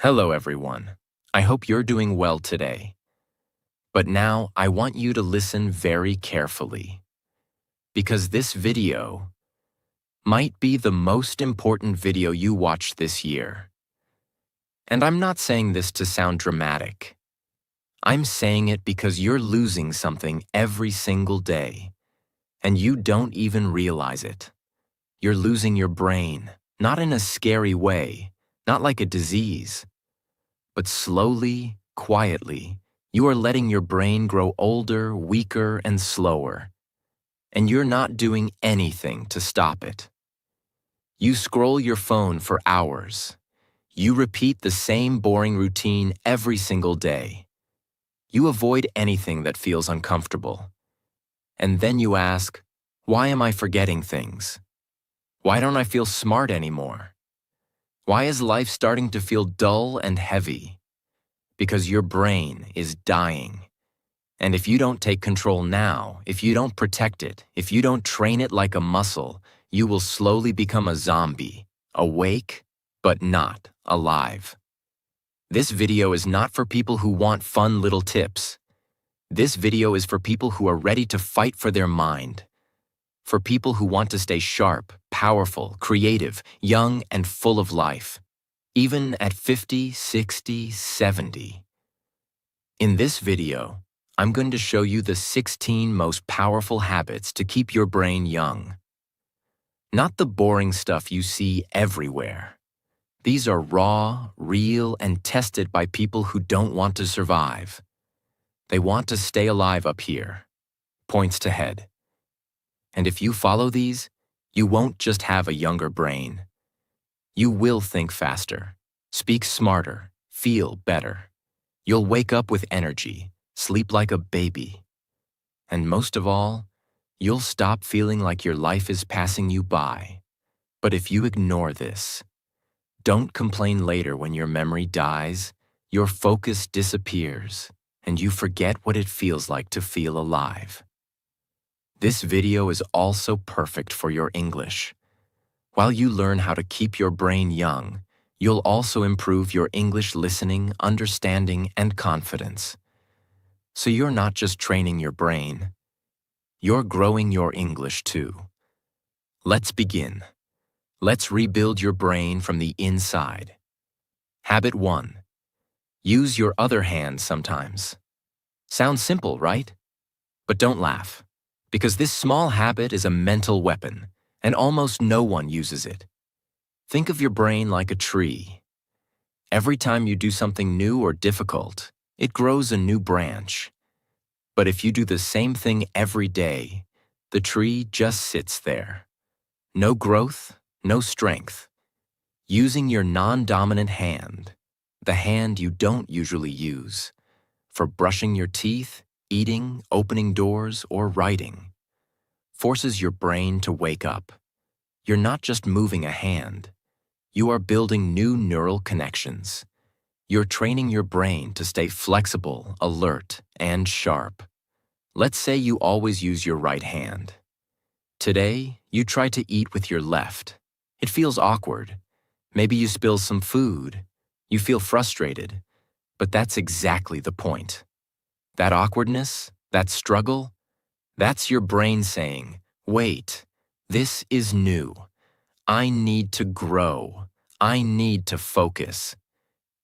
Hello everyone. I hope you're doing well today. But now I want you to listen very carefully, because this video might be the most important video you watch this year. And I'm not saying this to sound dramatic. I'm saying it because you're losing something every single day, and you don't even realize it. You're losing your brain, not in a scary way, not like a disease. But slowly, quietly, you are letting your brain grow older, weaker, and slower. And you're not doing anything to stop it. You scroll your phone for hours. You repeat the same boring routine every single day. You avoid anything that feels uncomfortable. And then you ask, why am I forgetting things? Why don't I feel smart anymore? Why is life starting to feel dull and heavy? Because your brain is dying. And if you don't take control now, if you don't protect it, if you don't train it like a muscle, you will slowly become a zombie, awake, but not alive. This video is not for people who want fun little tips. This video is for people who are ready to fight for their mind. For people who want to stay sharp, powerful, creative, young, and full of life. Even at 50, 60, 70. In this video, I'm going to show you the 16 most powerful habits to keep your brain young. Not the boring stuff you see everywhere. These are raw, real, and tested by people who don't want to survive. They want to stay alive up here. Points to head. And if you follow these, you won't just have a younger brain. You will think faster, speak smarter, feel better. You'll wake up with energy, sleep like a baby. And most of all, you'll stop feeling like your life is passing you by. But if you ignore this, don't complain later when your memory dies, your focus disappears, and you forget what it feels like to feel alive. This video is also perfect for your English. While you learn how to keep your brain young, you'll also improve your English listening, understanding, and confidence. So you're not just training your brain, you're growing your English too. Let's begin. Let's rebuild your brain from the inside. Habit 1. Use your other hand sometimes. Sounds simple, right? But don't laugh, because this small habit is a mental weapon, and almost no one uses it. Think of your brain like a tree. Every time you do something new or difficult, it grows a new branch. But if you do the same thing every day, the tree just sits there. No growth, no strength. Using your non-dominant hand, the hand you don't usually use, for brushing your teeth, eating, opening doors, or writing, forces your brain to wake up. You're not just moving a hand. You are building new neural connections. You're training your brain to stay flexible, alert, and sharp. Let's say you always use your right hand. Today, you try to eat with your left. It feels awkward. Maybe you spill some food. You feel frustrated. But that's exactly the point. That awkwardness, that struggle, that's your brain saying, wait, this is new. I need to grow. I need to focus.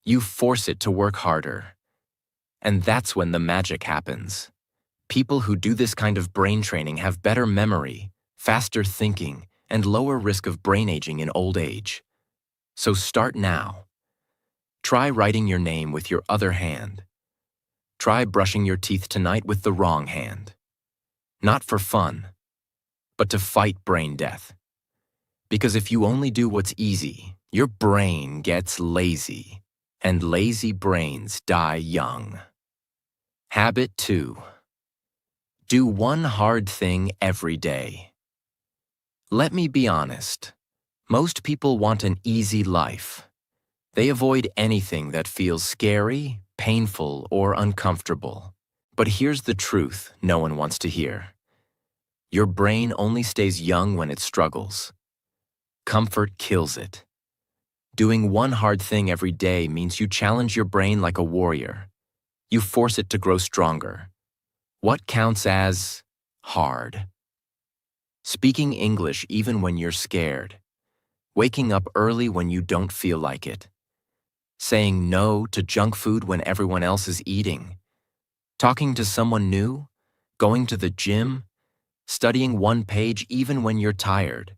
You force it to work harder. And that's when the magic happens. People who do this kind of brain training have better memory, faster thinking, and lower risk of brain aging in old age. So start now. Try writing your name with your other hand. Try brushing your teeth tonight with the wrong hand. Not for fun, but to fight brain death. Because if you only do what's easy, your brain gets lazy, and lazy brains die young. Habit 2. Do one hard thing every day. Let me be honest. Most people want an easy life. They avoid anything that feels scary, painful, or uncomfortable. But here's the truth no one wants to hear. Your brain only stays young when it struggles. Comfort kills it. Doing one hard thing every day means you challenge your brain like a warrior. You force it to grow stronger. What counts as hard? Speaking English even when you're scared. Waking up early when you don't feel like it. Saying no to junk food when everyone else is eating. Talking to someone new. Going to the gym. Studying one page even when you're tired.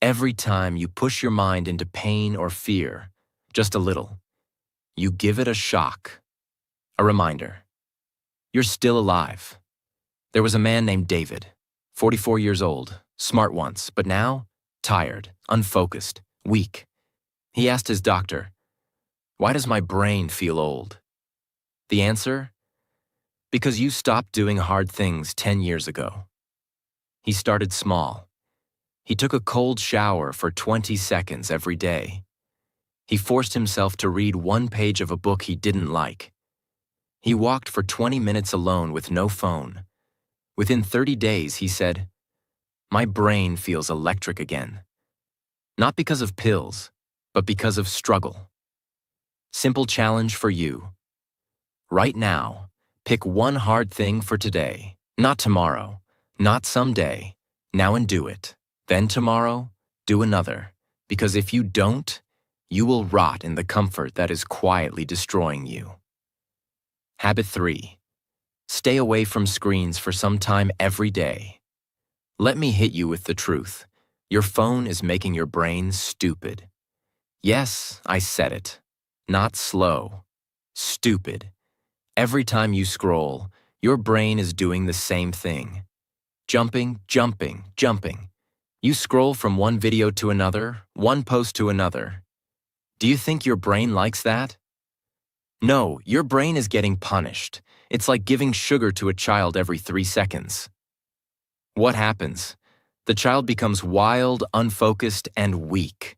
Every time you push your mind into pain or fear, just a little, you give it a shock. A reminder. You're still alive. There was a man named David, 44 years old, smart once, but now tired, unfocused, weak. He asked his doctor, "Why does my brain feel old?" The answer? Because you stopped doing hard things 10 years ago. He started small. He took a cold shower for 20 seconds every day. He forced himself to read one page of a book he didn't like. He walked for 20 minutes alone with no phone. Within 30 days, he said, "My brain feels electric again." Not because of pills, but because of struggle. Simple challenge for you. Right now, pick one hard thing for today, not tomorrow, not someday. Now and do it. Then tomorrow, do another. Because if you don't, you will rot in the comfort that is quietly destroying you. Habit 3. Stay away from screens for some time every day. Let me hit you with the truth. Your phone is making your brain stupid. Yes, I said it. Not slow. Stupid. Every time you scroll, your brain is doing the same thing. Jumping, jumping, jumping. You scroll from one video to another, one post to another. Do you think your brain likes that? No, your brain is getting punished. It's like giving sugar to a child every 3 seconds. What happens? The child becomes wild, unfocused, and weak.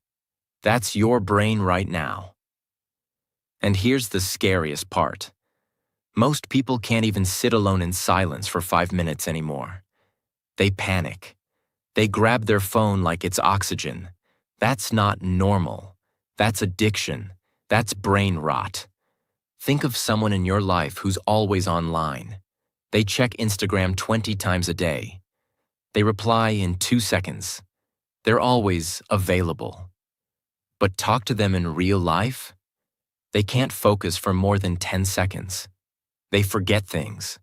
That's your brain right now. And here's the scariest part. Most people can't even sit alone in silence for 5 minutes anymore. They panic. They grab their phone like it's oxygen. That's not normal. That's addiction. That's brain rot. Think of someone in your life who's always online. They check Instagram 20 times a day. They reply in 2 seconds. They're always available. But talk to them in real life? They can't focus for more than 10 seconds. They forget things.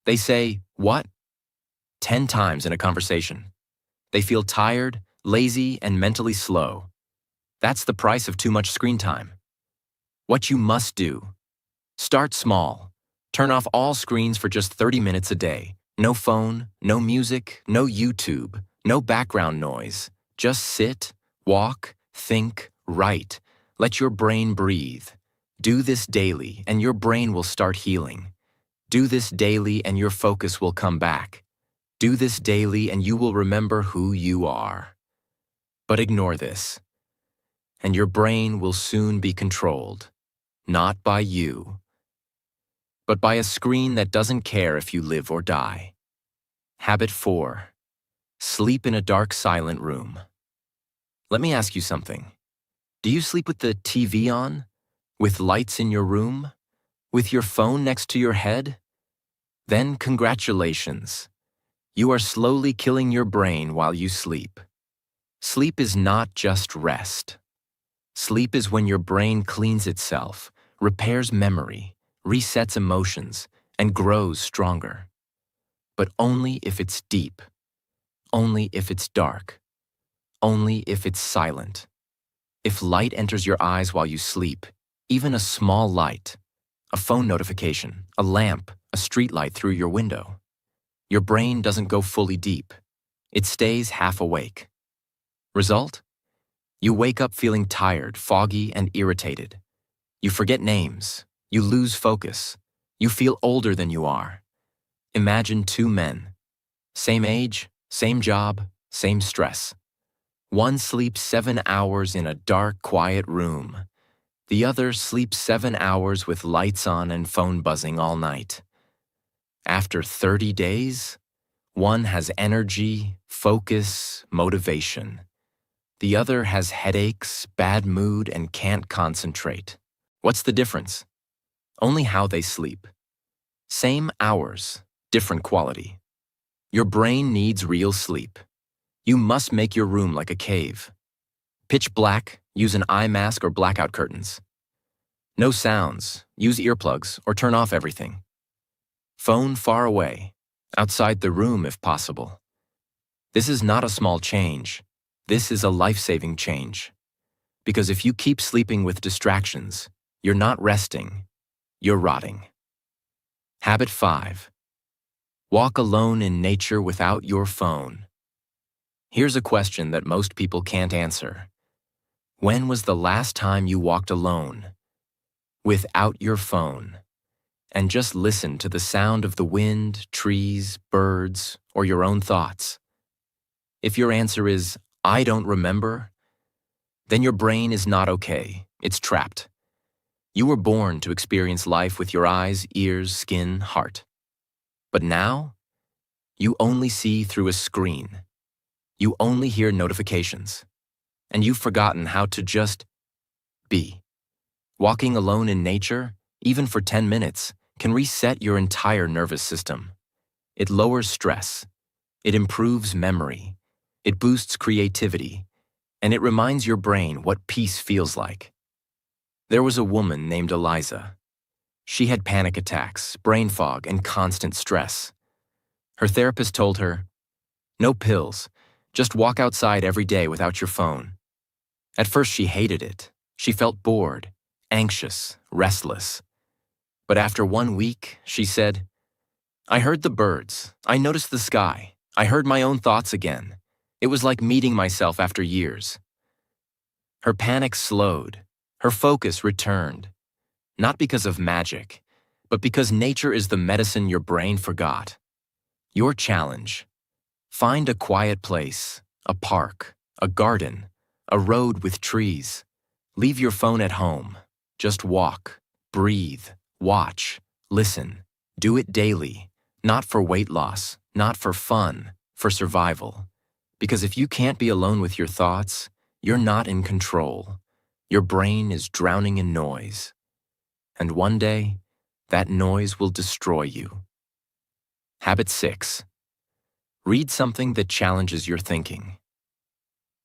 They say, "What?" 10 times in a conversation. They feel tired, lazy, and mentally slow. That's the price of too much screen time. What you must do: start small. Turn off all screens for just 30 minutes a day. No phone, no music, no YouTube, no background noise. Just sit, walk, think, write. Let your brain breathe. Do this daily, and your brain will start healing. Do this daily, and your focus will come back. Do this daily, and you will remember who you are. But ignore this, and your brain will soon be controlled, not by you, but by a screen that doesn't care if you live or die. Habit 4. Sleep in a dark, silent room. Let me ask you something. Do you sleep with the TV on? With lights in your room? With your phone next to your head? Then congratulations. You are slowly killing your brain while you sleep. Sleep is not just rest. Sleep is when your brain cleans itself, repairs memory, resets emotions, and grows stronger. But only if it's deep. Only if it's dark. Only if it's silent. If light enters your eyes while you sleep, even a small light, a phone notification, a lamp, a street light through your window, your brain doesn't go fully deep. It stays half awake. Result? You wake up feeling tired, foggy, and irritated. You forget names. You lose focus. You feel older than you are. Imagine 2 men. Same age, same job, same stress. One sleeps 7 hours in a dark, quiet room. The other sleeps 7 hours with lights on and phone buzzing all night. After 30 days, one has energy, focus, motivation. The other has headaches, bad mood, and can't concentrate. What's the difference? Only how they sleep. Same hours, different quality. Your brain needs real sleep. You must make your room like a cave. Pitch black, use an eye mask or blackout curtains. No sounds, use earplugs or turn off everything. Phone far away, outside the room if possible. This is not a small change. This is a life-saving change. Because if you keep sleeping with distractions, you're not resting, you're rotting. Habit 5. Walk alone in nature without your phone. Here's a question that most people can't answer. When was the last time you walked alone, without your phone, and just listened to the sound of the wind, trees, birds, or your own thoughts? If your answer is, I don't remember, then your brain is not okay. It's trapped. You were born to experience life with your eyes, ears, skin, heart. But now, you only see through a screen. You only hear notifications. And you've forgotten how to just be. Walking alone in nature, even for 10 minutes, can reset your entire nervous system. It lowers stress. It improves memory. It boosts creativity. And it reminds your brain what peace feels like. There was a woman named Eliza. She had panic attacks, brain fog, and constant stress. Her therapist told her, "No pills, just walk outside every day without your phone." At first she hated it. She felt bored, anxious, restless. But after 1 week, she said, "I heard the birds. I noticed the sky. I heard my own thoughts again. It was like meeting myself after years." Her panic slowed. Her focus returned. Not because of magic, but because nature is the medicine your brain forgot. Your challenge: find a quiet place, a park, a garden, a road with trees. Leave your phone at home. Just walk, breathe, watch, listen. Do it daily, not for weight loss, not for fun, for survival. Because if you can't be alone with your thoughts, you're not in control. Your brain is drowning in noise. And one day, that noise will destroy you. Habit 6. Read something that challenges your thinking.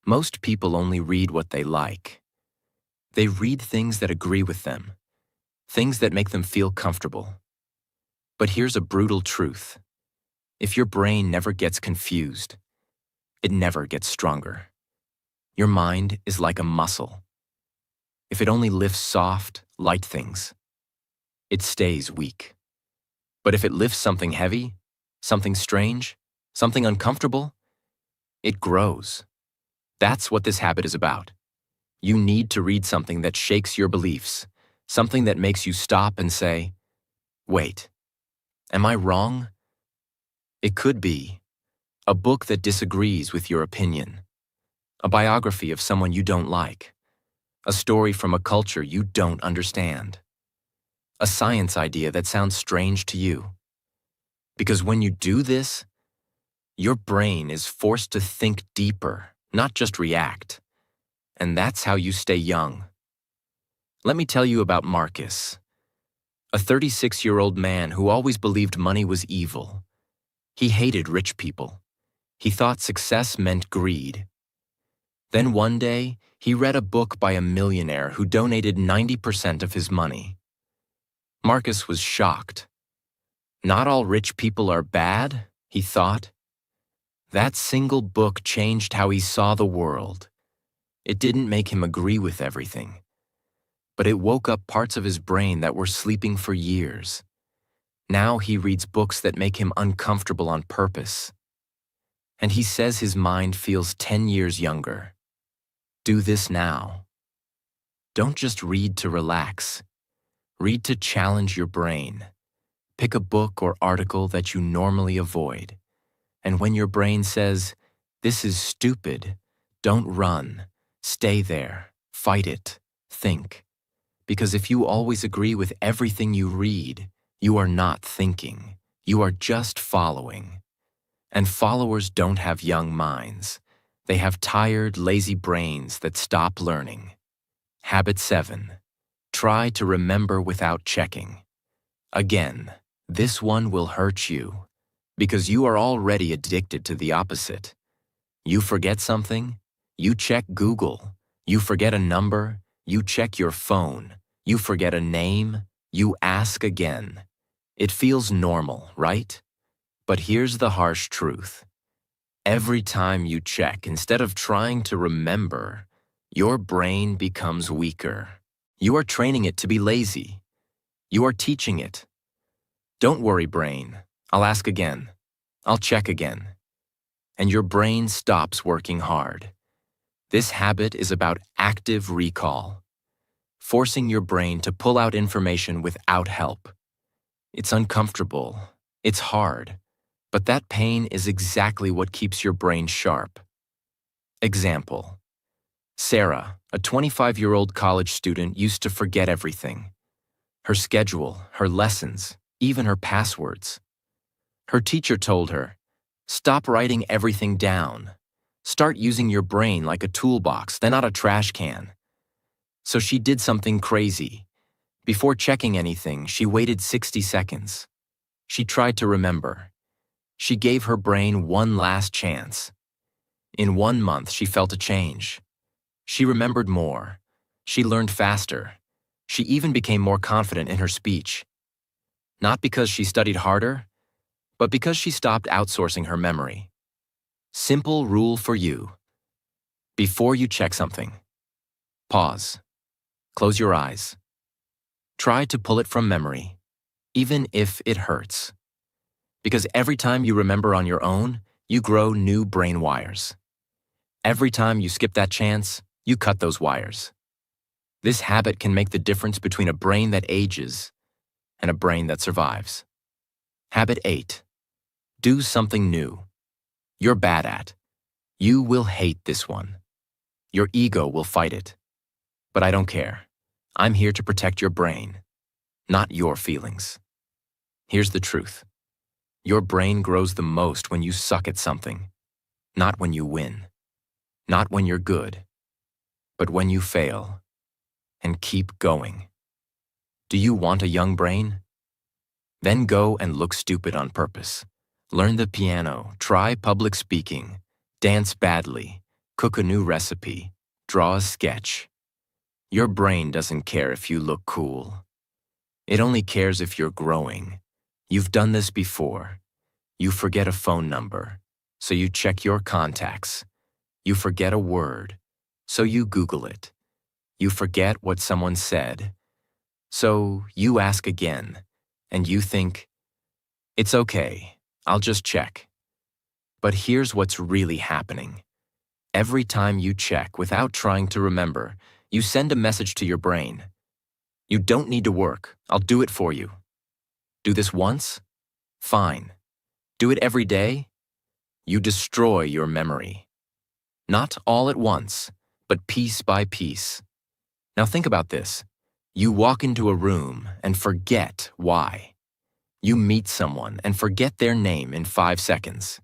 Most people only read what they like. They read things that agree with them, things that make them feel comfortable. But here's a brutal truth. If your brain never gets confused, it never gets stronger. Your mind is like a muscle. If it only lifts soft, light things, it stays weak. But if it lifts something heavy, something strange, something uncomfortable, it grows. That's what this habit is about. You need to read something that shakes your beliefs, something that makes you stop and say, "Wait, am I wrong?" It could be a book that disagrees with your opinion, a biography of someone you don't like, a story from a culture you don't understand, a science idea that sounds strange to you. Because when you do this, your brain is forced to think deeper, not just react. And that's how you stay young. Let me tell you about Marcus, a 36-year-old man who always believed money was evil. He hated rich people. He thought success meant greed. Then one day, he read a book by a millionaire who donated 90% of his money. Marcus was shocked. Not all rich people are bad, he thought. That single book changed how he saw the world. It didn't make him agree with everything, but it woke up parts of his brain that were sleeping for years. Now he reads books that make him uncomfortable on purpose. And he says his mind feels 10 years younger. Do this now. Don't just read to relax. Read to challenge your brain. Pick a book or article that you normally avoid. And when your brain says, "This is stupid," don't run. Stay there. Fight it. Think. Because if you always agree with everything you read, you are not thinking. You are just following. And followers don't have young minds. They have tired, lazy brains that stop learning. Habit 7. Try to remember without checking. Again, this one will hurt you because you are already addicted to the opposite. You forget something, you check Google. You forget a number, you check your phone. You forget a name, you ask again. It feels normal, right? But here's the harsh truth. Every time you check, instead of trying to remember, your brain becomes weaker. You are training it to be lazy. You are teaching it. Don't worry, brain. I'll ask again. I'll check again. And your brain stops working hard. This habit is about active recall, forcing your brain to pull out information without help. It's uncomfortable. It's hard. But that pain is exactly what keeps your brain sharp. Example. Sarah, a 25-year-old college student, used to forget everything. Her schedule, her lessons, even her passwords. Her teacher told her, "Stop writing everything down. Start using your brain like a toolbox, then not a trash can." So she did something crazy. Before checking anything, she waited 60 seconds. She tried to remember. She gave her brain one last chance. In 1 month, she felt a change. She remembered more. She learned faster. She even became more confident in her speech. Not because she studied harder, but because she stopped outsourcing her memory. Simple rule for you. Before you check something, pause. Close your eyes. Try to pull it from memory, even if it hurts. Because every time you remember on your own, you grow new brain wires. Every time you skip that chance, you cut those wires. This habit can make the difference between a brain that ages and a brain that survives. Habit 8. Do something new. You're bad at. You will hate this one. Your ego will fight it. But I don't care. I'm here to protect your brain, not your feelings. Here's the truth. Your brain grows the most when you suck at something, not when you win, not when you're good, but when you fail. And keep going. Do you want a young brain? Then go and look stupid on purpose. Learn the piano, try public speaking, dance badly, cook a new recipe, draw a sketch. Your brain doesn't care if you look cool. It only cares if you're growing. You've done this before. You forget a phone number, so you check your contacts. You forget a word, so you Google it. You forget what someone said, so you ask again, and you think, "It's okay, I'll just check." But here's what's really happening. Every time you check without trying to remember, you send a message to your brain. You don't need to work, I'll do it for you. Do this once? Fine. Do it every day? You destroy your memory. Not all at once, but piece by piece. Now think about this. You walk into a room and forget why. You meet someone and forget their name in 5 seconds.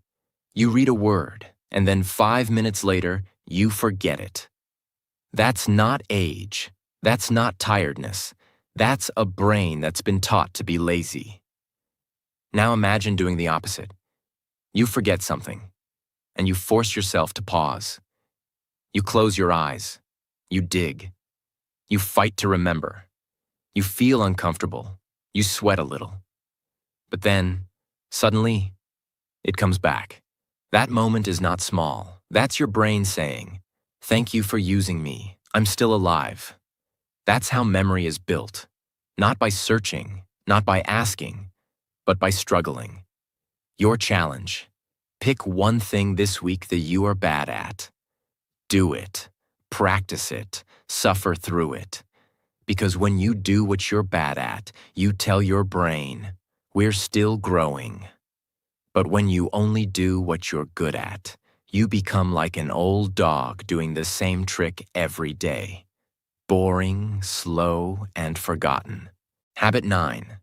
You read a word, and then 5 minutes later, you forget it. That's not age. That's not tiredness. That's a brain that's been taught to be lazy. Now imagine doing the opposite. You forget something, and you force yourself to pause. You close your eyes. You dig. You fight to remember. You feel uncomfortable. You sweat a little. But then, suddenly, it comes back. That moment is not small. That's your brain saying, "Thank you for using me. I'm still alive." That's how memory is built. Not by searching, not by asking, but by struggling. Your challenge. Pick one thing this week that you are bad at. Do it. Practice it. Suffer through it. Because when you do what you're bad at, you tell your brain, "We're still growing." But when you only do what you're good at, you become like an old dog doing the same trick every day. Boring, slow, and forgotten. Habit 9.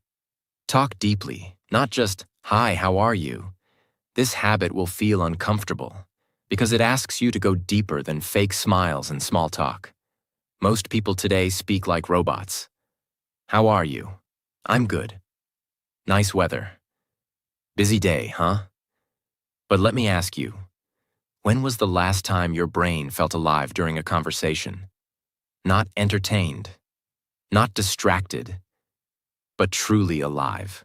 Talk deeply, not just, "Hi, how are you?" This habit will feel uncomfortable, because it asks you to go deeper than fake smiles and small talk. Most people today speak like robots. How are you? I'm good. Nice weather. Busy day, huh? But let me ask you, when was the last time your brain felt alive during a conversation? Not entertained, not distracted, but truly alive.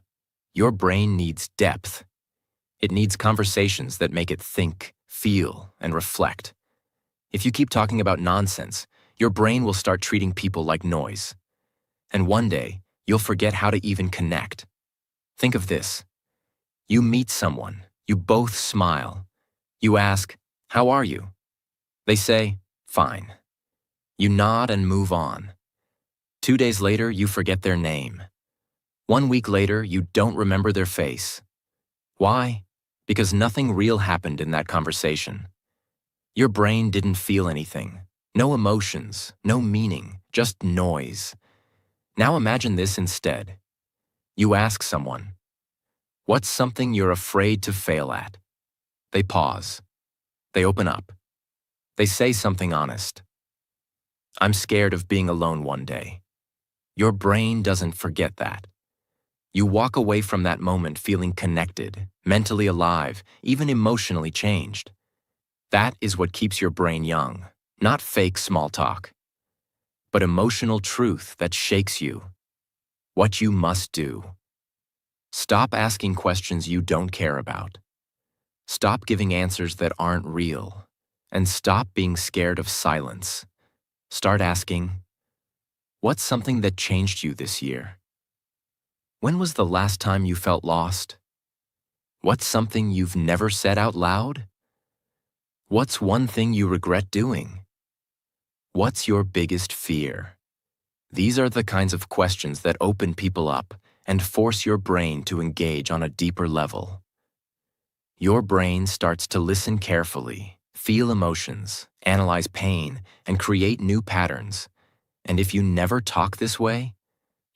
Your brain needs depth. It needs conversations that make it think, feel, and reflect. If you keep talking about nonsense, your brain will start treating people like noise. And one day, you'll forget how to even connect. Think of this. You meet someone, you both smile. You ask, "How are you?" They say, "Fine." You nod and move on. 2 days later, you forget their name. 1 week later, you don't remember their face. Why? Because nothing real happened in that conversation. Your brain didn't feel anything. No emotions, no meaning, just noise. Now imagine this instead. You ask someone, "What's something you're afraid to fail at?" They pause. They open up. They say something honest. "I'm scared of being alone one day." Your brain doesn't forget that. You walk away from that moment feeling connected, mentally alive, even emotionally changed. That is what keeps your brain young, not fake small talk, but emotional truth that shakes you. What you must do. Stop asking questions you don't care about. Stop giving answers that aren't real. And stop being scared of silence. Start asking, what's something that changed you this year? When was the last time you felt lost? What's something you've never said out loud? What's one thing you regret doing? What's your biggest fear? These are the kinds of questions that open people up and force your brain to engage on a deeper level. Your brain starts to listen carefully, feel emotions, analyze pain, and create new patterns. And if you never talk this way,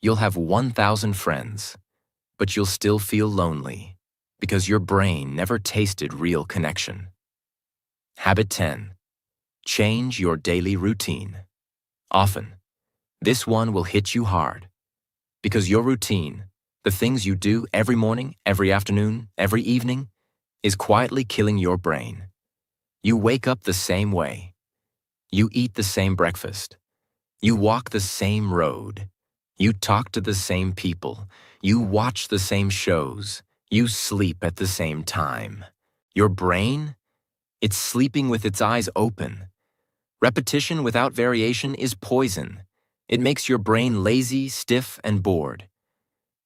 you'll have 1,000 friends, but you'll still feel lonely because your brain never tasted real connection. Habit 10. Change your daily routine. Often, this one will hit you hard because your routine, the things you do every morning, every afternoon, every evening, is quietly killing your brain. You wake up the same way. You eat the same breakfast. You walk the same road. You talk to the same people. You watch the same shows. You sleep at the same time. Your brain? It's sleeping with its eyes open. Repetition without variation is poison. It makes your brain lazy, stiff, and bored.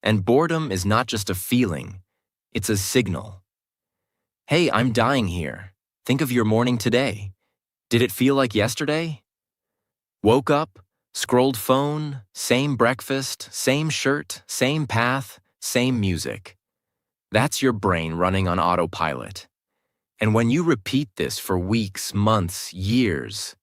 And boredom is not just a feeling, it's a signal. Hey, I'm dying here. Think of your morning today. Did it feel like yesterday? Woke up, scrolled phone, same breakfast, same shirt, same path, same music. That's your brain running on autopilot. And when you repeat this for weeks, months, years,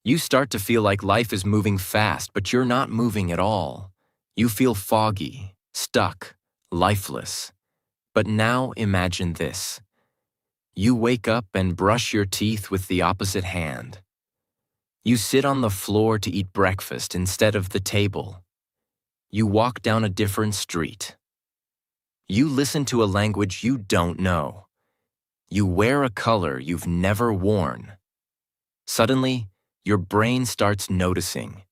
you start to feel like life is moving fast, but you're not moving at all. You feel foggy, stuck, lifeless. But now imagine this. You wake up and brush your teeth with the opposite hand. You sit on the floor to eat breakfast instead of the table. You walk down a different street. You listen to a language you don't know. You wear a color you've never worn. Suddenly, your brain starts noticing.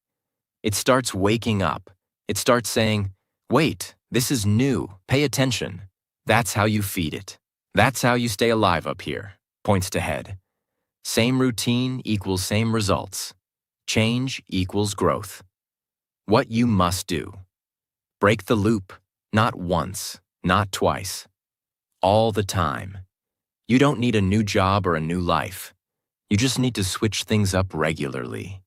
It starts waking up. It starts saying, "Wait, this is new. Pay attention." That's how you feed it. That's how you stay alive up here. Points to head. Same routine equals same results. Change equals growth. What you must do. Break the loop, not once, not twice. All the time. You don't need a new job or a new life. You just need to switch things up regularly.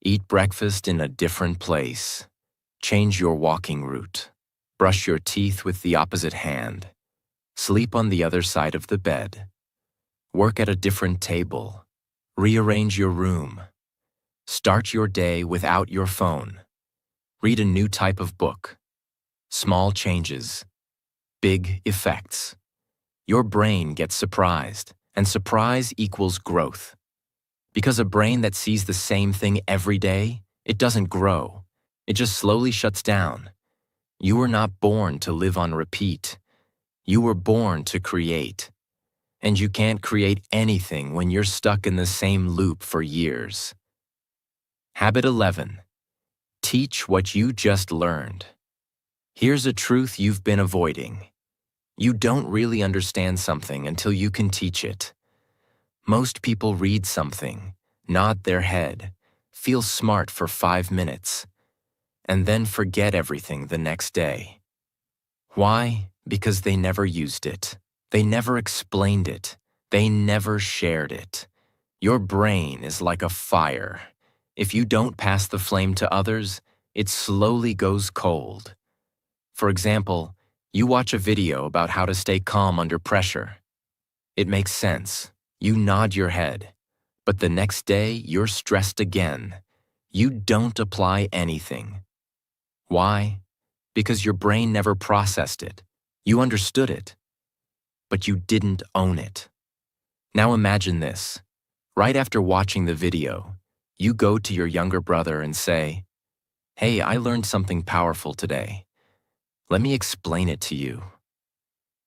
Eat breakfast in a different place. Change your walking route. Brush your teeth with the opposite hand. Sleep on the other side of the bed. Work at a different table. Rearrange your room. Start your day without your phone. Read a new type of book. Small changes. Big effects. Your brain gets surprised, And surprise equals growth. Because a brain that sees the same thing every day, it doesn't grow. It just slowly shuts down. You were not born to live on repeat. You were born to create. And you can't create anything when you're stuck in the same loop for years. Habit 11. Teach what you just learned. Here's a truth you've been avoiding. You don't really understand something until you can teach it. Most people read something, nod their head, feel smart for 5 minutes, and then forget everything the next day. Why? Because they never used it. They never explained it. They never shared it. Your brain is like a fire. If you don't pass the flame to others, it slowly goes cold. For example, you watch a video about how to stay calm under pressure. It makes sense. You nod your head. But the next day, you're stressed again. You don't apply anything. Why? Because your brain never processed it. You understood it, but you didn't own it. Now imagine this. Right after watching the video, you go to your younger brother and say, "Hey, I learned something powerful today. Let me explain it to you."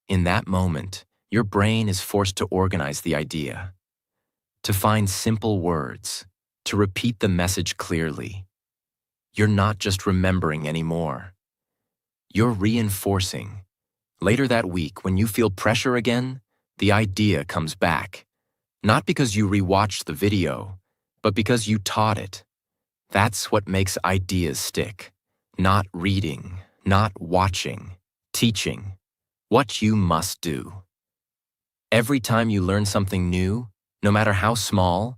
In that moment, your brain is forced to organize the idea, to find simple words, to repeat the message clearly. You're not just remembering anymore. You're reinforcing. Later that week, when you feel pressure again, the idea comes back. Not because you rewatched the video, but because you taught it. That's what makes ideas stick. Not reading, not watching, teaching. What you must do. Every time you learn something new, no matter how small,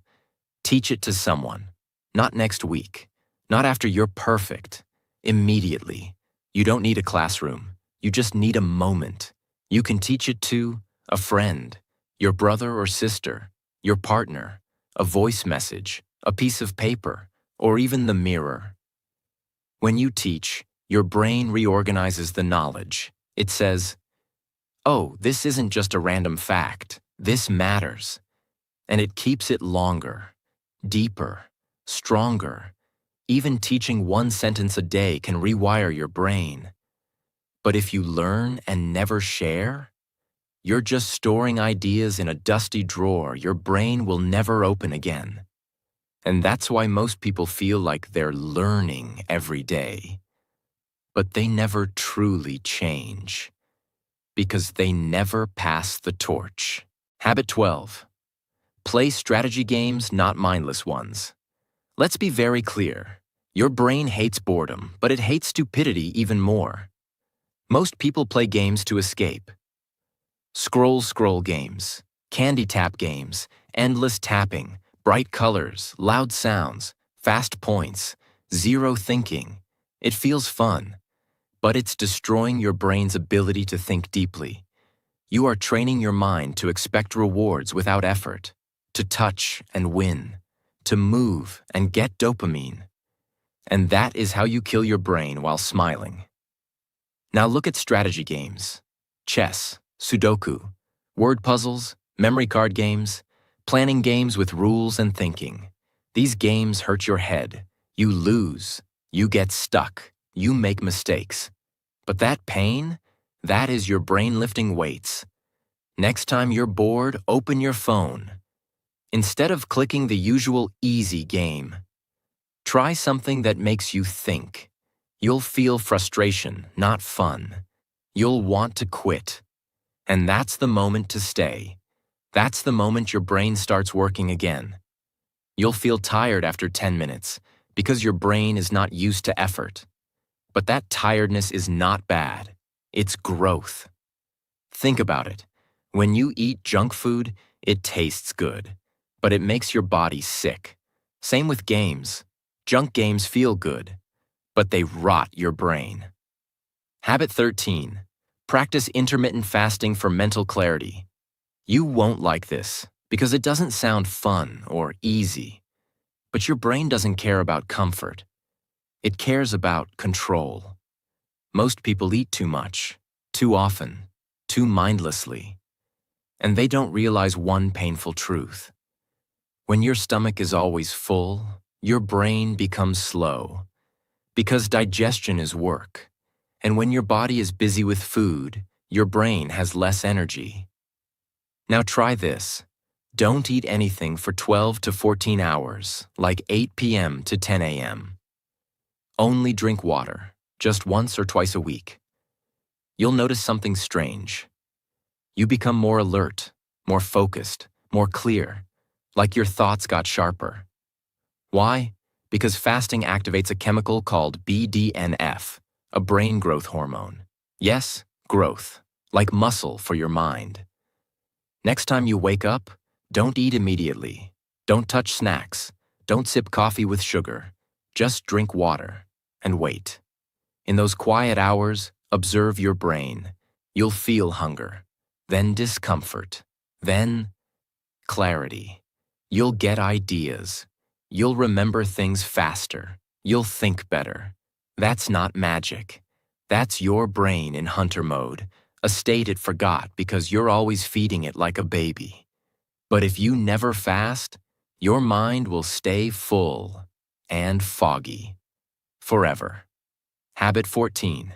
teach it to someone. Not next week, not after you're perfect. Immediately. You don't need a classroom. You just need a moment. You can teach it to a friend, your brother or sister, your partner, a voice message, a piece of paper, or even the mirror. When you teach, your brain reorganizes the knowledge. It says, "Oh, this isn't just a random fact. This matters." And it keeps it longer, deeper, stronger. Even teaching one sentence a day can rewire your brain. But if you learn and never share, you're just storing ideas in a dusty drawer your brain will never open again. And that's why most people feel like they're learning every day. But they never truly change, because they never pass the torch. Habit 12. Play strategy games, not mindless ones. Let's be very clear. Your brain hates boredom, but it hates stupidity even more. Most people play games to escape. Scroll games, candy tap games, endless tapping, bright colors, loud sounds, fast points, zero thinking. It feels fun, but it's destroying your brain's ability to think deeply. You are training your mind to expect rewards without effort, to touch and win, to move and get dopamine. And that is how you kill your brain while smiling. Now look at strategy games. Chess, Sudoku, word puzzles, memory card games, planning games with rules and thinking. These games hurt your head. You lose. You get stuck. You make mistakes. But that pain, that is your brain lifting weights. Next time you're bored, open your phone. Instead of clicking the usual easy game, try something that makes you think. You'll feel frustration, not fun. You'll want to quit. And that's the moment to stay. That's the moment your brain starts working again. You'll feel tired after 10 minutes because your brain is not used to effort. But that tiredness is not bad. It's growth. Think about it. When you eat junk food, it tastes good, but it makes your body sick. Same with games. Junk games feel good, but they rot your brain. Habit 13. Practice intermittent fasting for mental clarity. You won't like this because it doesn't sound fun or easy. But your brain doesn't care about comfort. It cares about control. Most people eat too much, too often, too mindlessly. and they don't realize one painful truth. When your stomach is always full, your brain becomes slow, because digestion is work. And when your body is busy with food, your brain has less energy. Now try this. Don't eat anything for 12 to 14 hours, like 8 p.m. to 10 a.m. Only drink water, just once or twice a week. You'll notice something strange. You become more alert, more focused, more clear, like your thoughts got sharper. Why? Because fasting activates a chemical called BDNF, a brain growth hormone. Yes, growth, like muscle for your mind. Next time you wake up, don't eat immediately. Don't touch snacks. Don't sip coffee with sugar. Just drink water and wait. In those quiet hours, observe your brain. You'll feel hunger, then discomfort, then clarity. You'll get ideas. You'll remember things faster. You'll think better. That's not magic. That's your brain in hunter mode, a state it forgot because you're always feeding it like a baby. But if you never fast, your mind will stay full and foggy forever. Habit 14.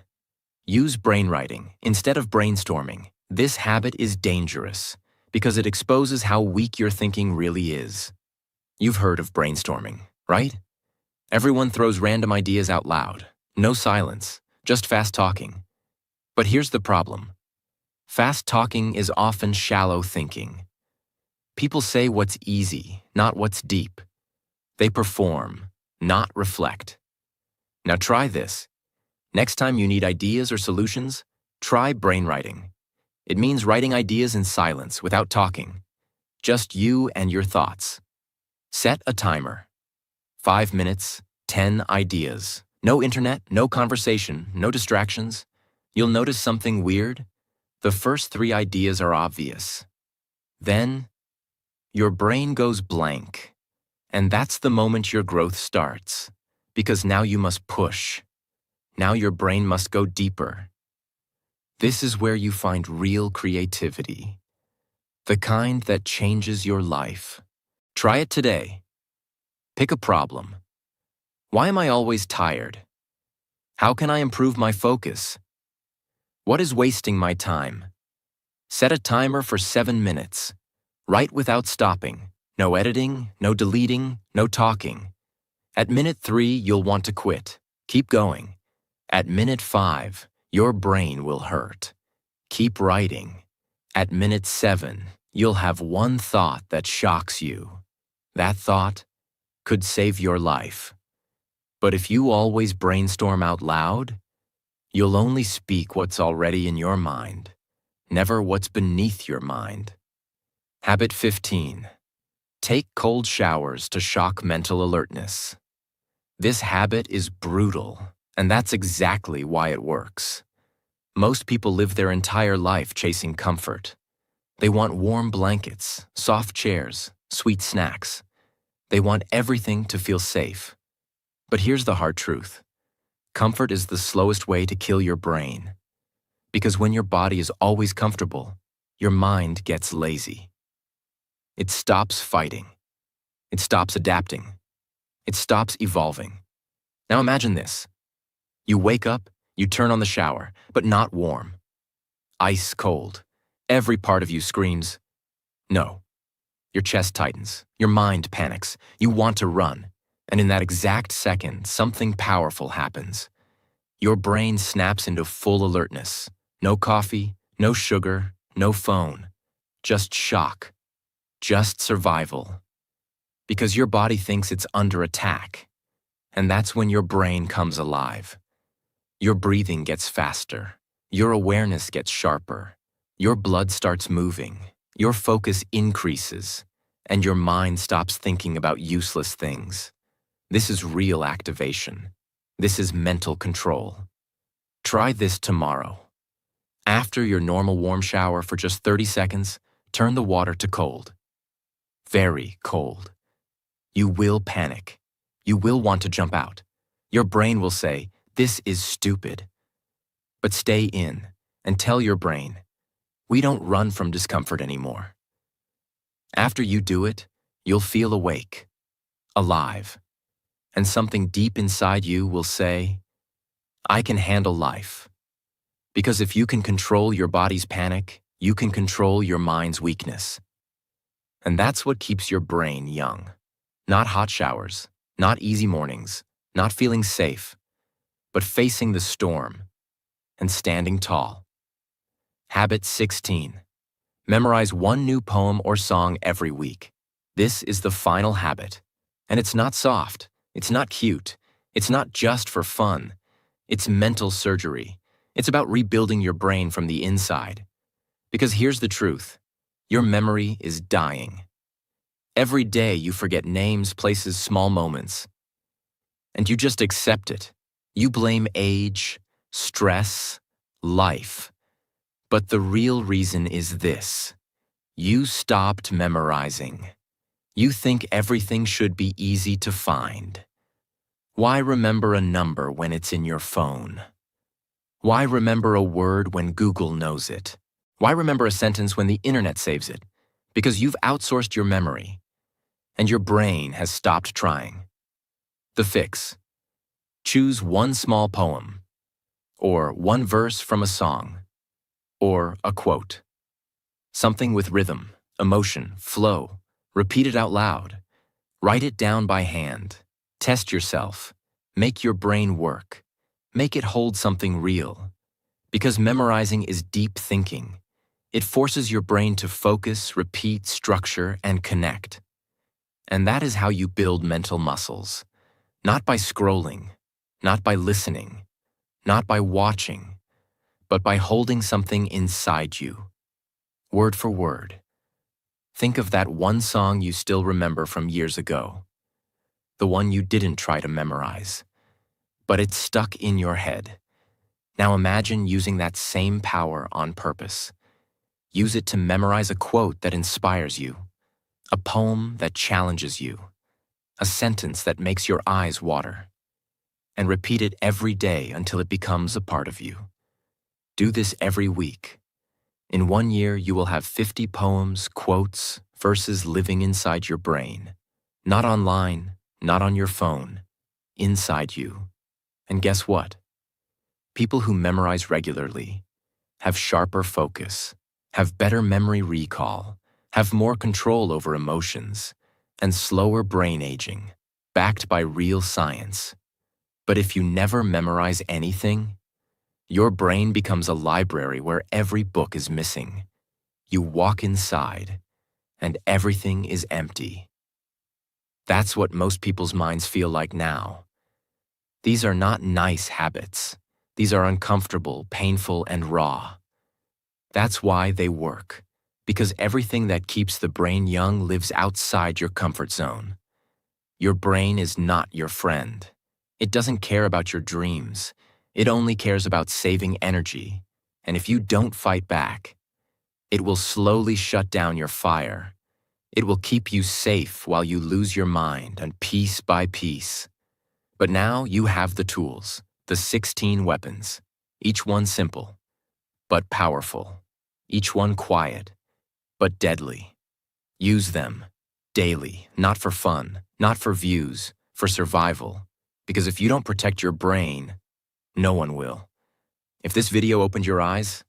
Use brainwriting instead of brainstorming. This habit is dangerous because it exposes how weak your thinking really is. You've heard of brainstorming, right? Everyone throws random ideas out loud. No silence, just fast talking. But here's the problem. Fast talking is often shallow thinking. People say what's easy, not what's deep. They perform, not reflect. Now try this. Next time you need ideas or solutions, try brainwriting. It means writing ideas in silence without talking. Just you and your thoughts. Set a timer. 5 minutes, 10 ideas. No internet, no conversation, no distractions. You'll notice something weird. The first 3 ideas are obvious. Then, your brain goes blank. And that's the moment your growth starts. Because now you must push. Now your brain must go deeper. This is where you find real creativity. The kind that changes your life. Try it today. Pick a problem. Why am I always tired? How can I improve my focus? What is wasting my time? Set a timer for 7 minutes. Write without stopping. No editing, no deleting, no talking. At minute 3, you'll want to quit. Keep going. At minute 5, your brain will hurt. Keep writing. At minute 7, you'll have one thought that shocks you. That thought could save your life. But if you always brainstorm out loud, you'll only speak what's already in your mind, never what's beneath your mind. Habit 15. Take cold showers to shock mental alertness. This habit is brutal, and that's exactly why it works. Most people live their entire life chasing comfort. They want warm blankets, soft chairs, sweet snacks. They want everything to feel safe. But here's the hard truth. Comfort is the slowest way to kill your brain. Because when your body is always comfortable, your mind gets lazy. It stops fighting. It stops adapting. It stops evolving. Now imagine this. You wake up, you turn on the shower, but not warm. Ice cold. Every part of you screams, no. Your chest tightens. Your mind panics. You want to run. And in that exact second, something powerful happens. Your brain snaps into full alertness. No coffee, no sugar, no phone. Just shock. Just survival. Because your body thinks it's under attack. And that's when your brain comes alive. Your breathing gets faster. Your awareness gets sharper. Your blood starts moving. Your focus increases. And your mind stops thinking about useless things. This is real activation. This is mental control. Try this tomorrow. After your normal warm shower for just 30 seconds, turn the water to cold. Very cold. You will panic. You will want to jump out. Your brain will say, "This is stupid." But stay in and tell your brain, We don't run from discomfort anymore. After you do it, you'll feel awake, alive, and something deep inside you will say, I can handle life. Because if you can control your body's panic, you can control your mind's weakness. And that's what keeps your brain young. Not hot showers, not easy mornings, not feeling safe, but facing the storm and standing tall. Habit 16. Memorize one new poem or song every week. This is the final habit. And it's not soft, it's not cute, it's not just for fun. It's mental surgery. It's about rebuilding your brain from the inside. Because here's the truth. Your memory is dying. Every day you forget names, places, small moments. And you just accept it. You blame age, stress, life. But the real reason is this. You stopped memorizing. You think everything should be easy to find. Why remember a number when it's in your phone? Why remember a word when Google knows it? Why remember a sentence when the internet saves it? Because you've outsourced your memory, and your brain has stopped trying. The fix. Choose one small poem, or one verse from a song, or a quote. Something with rhythm, emotion, flow. Repeat it out loud. Write it down by hand. Test yourself. Make your brain work. Make it hold something real. Because memorizing is deep thinking. It forces your brain to focus, repeat, structure, and connect. And that is how you build mental muscles. Not by scrolling, not by listening, not by watching, but by holding something inside you. Word for word. Think of that one song you still remember from years ago. The one you didn't try to memorize, but it's stuck in your head. Now imagine using that same power on purpose. Use it to memorize a quote that inspires you, a poem that challenges you, a sentence that makes your eyes water. And repeat it every day until it becomes a part of you. Do this every week. In 1 year, you will have 50 poems, quotes, verses living inside your brain. Not online, not on your phone, inside you. And guess what? People who memorize regularly have sharper focus, have better memory recall, have more control over emotions, and slower brain aging, backed by real science. But if you never memorize anything, your brain becomes a library where every book is missing. You walk inside, and everything is empty. That's what most people's minds feel like now. These are not nice habits. These are uncomfortable, painful, and raw. That's why they work, because everything that keeps the brain young lives outside your comfort zone. Your brain is not your friend. It doesn't care about your dreams. It only cares about saving energy. And if you don't fight back, it will slowly shut down your fire. It will keep you safe while you lose your mind, and piece by piece. But now you have the tools, the 16 weapons, each one simple, but powerful, each one quiet, but deadly. Use them daily, not for fun, not for views, for survival. Because if you don't protect your brain, no one will. If this video opened your eyes,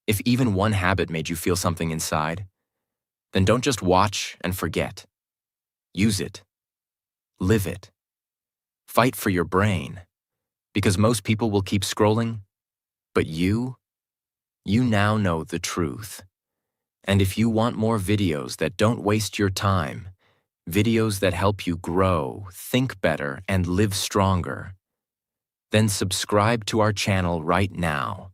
if even one habit made you feel something inside, then don't just watch and forget. Use it. Live it. Fight for your brain. Because most people will keep scrolling, but you now know the truth. And if you want more videos that don't waste your time, videos that help you grow, think better, and live stronger, then subscribe to our channel right now.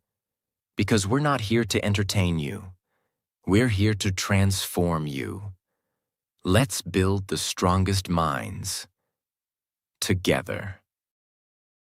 Because we're not here to entertain you. We're here to transform you. Let's build the strongest minds together.